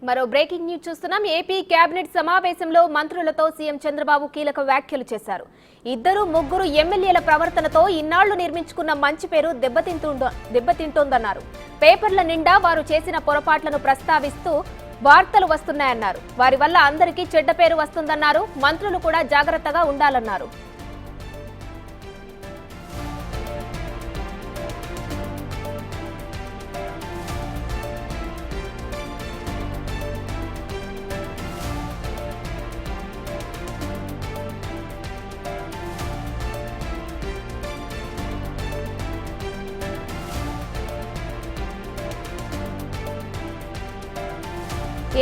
మరో breaking news చూస్తున్నాం. AP cabinet సమావేశంలో మంత్రులతో సీఎం చంద్రబాబు కీలక వ్యాఖ్యలు చేశారు. ఇద్దరు ముగ్గురు ఎమ్మెల్యేల ప్రవర్తనతో ఇన్నాళ్లు నిర్మించుకున్న మంచి పేరు దెబ్బతింటోందన్నారు. పేపర్ల నిండా వారు చేసిన పొరపాట్లను ప్రస్తావిస్తూ వార్తలు వస్తున్నాయన్నారు. వారి వల్ల అందరికీ చెడ్డ పేరు వస్తుందన్నారు. మంత్రులు కూడా జాగ్రత్తగా ఉండాలన్నారు.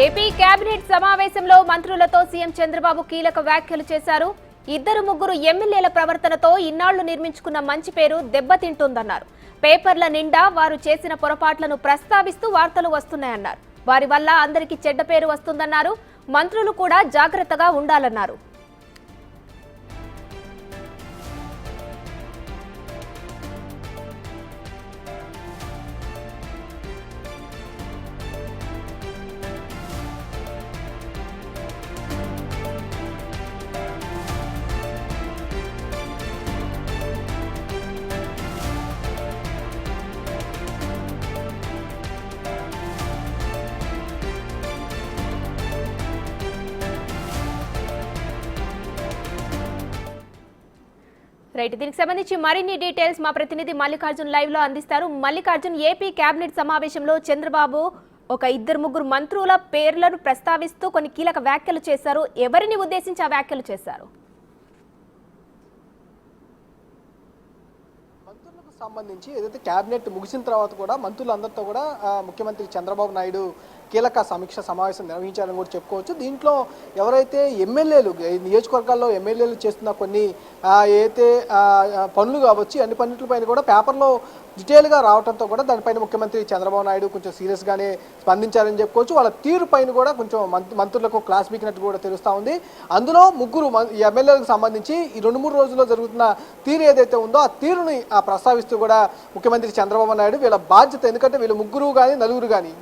ఏపీ కేబినెట్ సమావేశంలో మంత్రులతో సీఎం చంద్రబాబు కీలక వ్యాఖ్యలు చేశారు. ఇద్దరు ముగ్గురు ఎమ్మెల్యేల ప్రవర్తనతో ఇన్నాళ్లు నిర్మించుకున్న మంచి పేరు దెబ్బతింటోందన్నారు. పేపర్ల నిండా వారు చేసిన పొరపాట్లను ప్రస్తావిస్తూ వార్తలు వస్తున్నాయన్నారు. వారి వల్ల అందరికీ చెడ్డ పేరు వస్తుందన్నారు. మంత్రులు కూడా జాగ్రత్తగా ఉండాలన్నారు. రైట్, దీనికి సంబంధించి మరిన్ని డీటెయిల్స్ మా ప్రతినిధి మల్లికార్జున్ లైవ్ లో అందిస్తారు. మల్లికార్జున్, ఏపీ కేబినెట్ సమావేశంలో చంద్రబాబు ఒక ఇద్దరు ముగ్గురు మంత్రుల పేర్లను ప్రస్తావిస్తూ కొన్ని కీలక వ్యాఖ్యలు చేశారు. ఎవరిని ఉద్దేశించి ఆ వ్యాఖ్యలు చేశారు? మంత్రులకు సంబంధించి ఏదైతే కేబినెట్ ముగిసిన తర్వాత కూడా మంత్రులందరితో కూడా ముఖ్యమంత్రి చంద్రబాబు నాయుడు కీలక సమీక్ష సమావేశం నిర్వహించాలని కూడా చెప్పుకోవచ్చు. దీంట్లో ఎవరైతే ఎమ్మెల్యేలు నియోజకవర్గాల్లో ఎమ్మెల్యేలు చేస్తున్న కొన్ని ఏదైతే పనులు కావచ్చు అన్ని పనులపైన కూడా పేపర్లో డీటెయిల్గా రావడంతో కూడా దానిపైన ముఖ్యమంత్రి చంద్రబాబు నాయుడు కొంచెం సీరియస్గానే స్పందించారని చెప్పుకోవచ్చు. వాళ్ళ తీరు పైన కూడా కొంచెం మంత్రులకు క్లాస్ బీకినట్టు కూడా తెలుస్తూ ఉంది. అందులో ముగ్గురు ఎమ్మెల్యేలకు సంబంధించి ఈ 2-3 రోజుల్లో జరుగుతున్న తీరు ఏదైతే ఉందో ఆ తీరుని ప్రస్తావిస్తూ కూడా ముఖ్యమంత్రి చంద్రబాబు నాయుడు వీళ్ళ బాధ్యత, ఎందుకంటే వీళ్ళు ముగ్గురు కానీ నలుగురు కానీ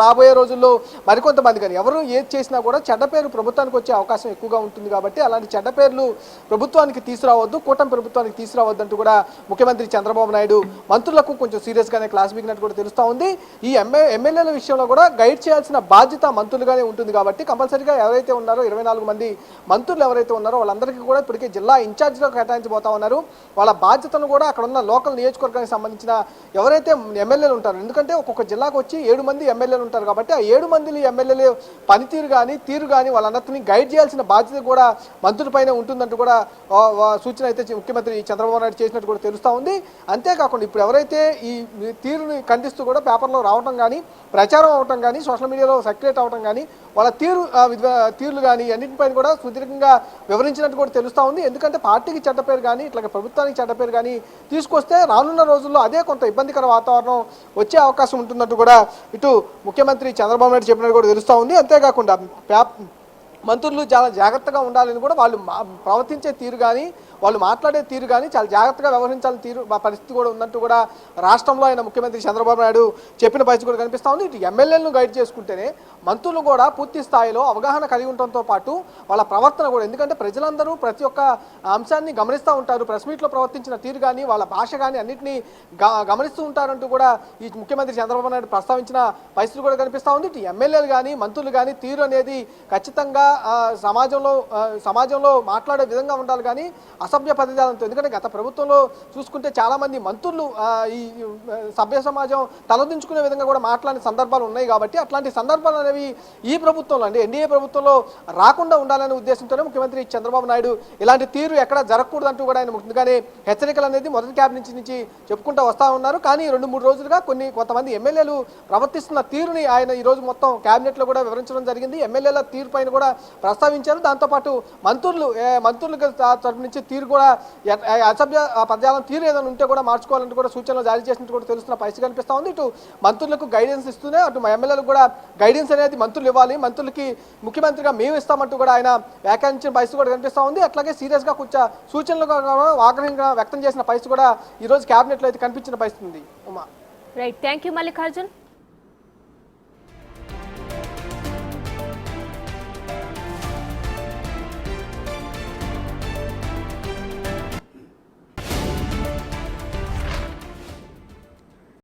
రాబోయే రోజుల్లో మరికొంతమంది కానీ ఎవరు ఏది చేసినా కూడా చెడ్డ పేరు ప్రభుత్వానికి వచ్చే అవకాశం ఎక్కువగా ఉంటుంది. కాబట్టి అలాంటి చెడ్డ పేర్లు ప్రభుత్వానికి తీసుకురావద్దు, కూటమి ప్రభుత్వానికి తీసుకురావద్దు అంటూ కూడా ముఖ్యమంత్రి చంద్రబాబు నాయుడు మంత్రులకు కొంచెం సీరియస్గానే క్లాస్ బిగినట్టు కూడా తెలుస్తూ ఉంది. ఈ ఎమ్మెల్యేల విషయంలో కూడా గైడ్ చేయాల్సిన బాధ్యత మంత్రులుగానే ఉంటుంది. కాబట్టి కంపల్సరీగా ఎవరైతే ఉన్నారో 24 మంది మంత్రులు ఎవరైతే ఉన్నారో వాళ్ళందరికీ కూడా ఇప్పటికే జిల్లా ఇన్ఛార్జిలో కేటాయించబోతా ఉన్నారు. వాళ్ళ బాధ్యతను కూడా అక్కడ ఉన్న లోకల్ నియోజకవర్గానికి సంబంధించిన ఎవరైతే ఎమ్మెల్యేలు ఉంటారో, ఎందుకంటే ఒక్కొక్క జిల్లాకు వచ్చి 7 మంది ఎమ్మెల్యేలు ఉంటారు కాబట్టి ఆ 7 మంది ఎమ్మెల్యేలు పనితీరు కానీ తీరు కానీ వాళ్ళందరినీ గైడ్ చేయాల్సిన బాధ్యత కూడా మంత్రులపైనే ఉంటుందంటూ కూడా సూచన అయితే ముఖ్యమంత్రి చంద్రబాబు నాయుడు చేసినట్టు కూడా తెలుస్తూ ఉంది. అంతేకాకుండా ఇప్పుడు ఎవరైతే ఈ తీరుని ఖండిస్తూ కూడా పేపర్లో రావడం కానీ ప్రచారం అవటం కానీ సోషల్ మీడియాలో సర్క్యులేట్ అవడం కానీ వాళ్ళ తీరులు కానీ అన్నింటిపైన కూడా సుదీర్ఘంగా వివరించినట్టు కూడా తెలుస్తూ ఉంది. ఎందుకంటే పార్టీకి చెడ్డ పేరు కానీ ఇట్లా ప్రభుత్వానికి చెడ్డ పేరు కానీ తీసుకొస్తే రానున్న రోజుల్లో అదే కొంత ఇబ్బందికర వాతావరణం వచ్చే అవకాశం ఉంటున్నట్టు కూడా ఇటు ముఖ్యమంత్రి చంద్రబాబు నాయుడు చెప్పినట్టు కూడా తెలుస్తూ ఉంది. అంతేకాకుండా మంత్రులు చాలా జాగ్రత్తగా ఉండాలని కూడా వాళ్ళు ప్రవర్తించే తీరు కానీ వాళ్ళు మాట్లాడే తీరు కానీ చాలా జాగ్రత్తగా వ్యవహరించాలని తీరు పరిస్థితి కూడా ఉందంటూ కూడా రాష్ట్రంలో ఆయన ముఖ్యమంత్రి చంద్రబాబు నాయుడు చెప్పిన పరిస్థితి కూడా కనిపిస్తూ ఉంది. ఇటు ఎమ్మెల్యేలను గైడ్ చేసుకుంటేనే మంత్రులు కూడా పూర్తి స్థాయిలో అవగాహన కలిగి ఉండటంతో పాటు వాళ్ళ ప్రవర్తన కూడా, ఎందుకంటే ప్రజలందరూ ప్రతి ఒక్క అంశాన్ని గమనిస్తూ ఉంటారు. ప్రెస్ మీట్లో ప్రవర్తించిన తీరు కానీ వాళ్ళ భాష కానీ అన్నింటినీ గమనిస్తూ ఉంటారంటూ కూడా ఈ ముఖ్యమంత్రి చంద్రబాబు నాయుడు ప్రస్తావించిన పరిస్థితి కూడా కనిపిస్తూ ఉంది. ఇటు ఎమ్మెల్యేలు కానీ మంత్రులు కానీ తీరు అనేది ఖచ్చితంగా సమాజంలో మాట్లాడే విధంగా ఉండాలి కానీ అసభ్య పదజాలంతో, ఎందుకంటే గత ప్రభుత్వంలో చూసుకుంటే చాలామంది మంత్రులు ఈ సభ్య సమాజం తలదించుకునే విధంగా కూడా మాట్లాడిన సందర్భాలు ఉన్నాయి. కాబట్టి అట్లాంటి సందర్భాలు అనేవి ఈ ప్రభుత్వంలో ఎన్డీఏ ప్రభుత్వంలో రాకుండా ఉండాలనే ఉద్దేశంతోనే ముఖ్యమంత్రి చంద్రబాబు నాయుడు ఇలాంటి తీరు ఎక్కడ జరగకూడదంటూ కూడా ఆయన ముందుగానే హెచ్చరికలు అనేది మొదటి క్యాబినెట్ నుంచి చెప్పుకుంటూ వస్తూ ఉన్నారు. కానీ 2-3 రోజులుగా కొంతమంది ఎమ్మెల్యేలు ప్రవర్తిస్తున్న తీరుని ఆయన ఈరోజు మొత్తం క్యాబినెట్లో కూడా వివరించడం జరిగింది. ఎమ్మెల్యేల తీరు పైన కూడా ప్రస్తావించారు. దాంతోపాటు మంత్రులకు తరపు నుంచి తీరు కూడా అసభ్య పదజాలం తీరు ఏదైనా ఉంటే కూడా మార్చుకోవాలంటూ కూడా సూచనలు జారీ చేసినట్టు కూడా తెలుస్తున్న పరిస్థితి కనిపిస్తూ ఉంది. ఇటు మంత్రులకు గైడెన్స్ ఇస్తూనే అటు ఎమ్మెల్యేలకు కూడా గైడెన్స్ అనేది మంత్రులు ఇవ్వాలి, మంత్రులకి ముఖ్యమంత్రిగా మేము ఇస్తామంటూ కూడా ఆయన వ్యాఖ్యానించిన పరిస్థితి కూడా కనిపిస్తూ ఉంది. అట్లాగే సీరియస్గా కొంచెం సూచనలు ఆగ్రహంగా వ్యక్తం చేసిన పరిస్థితి కూడా ఈరోజు క్యాబినెట్లో అయితే కనిపించిన పరిస్థితి ఉంది. Right, thank you Mallikarjun.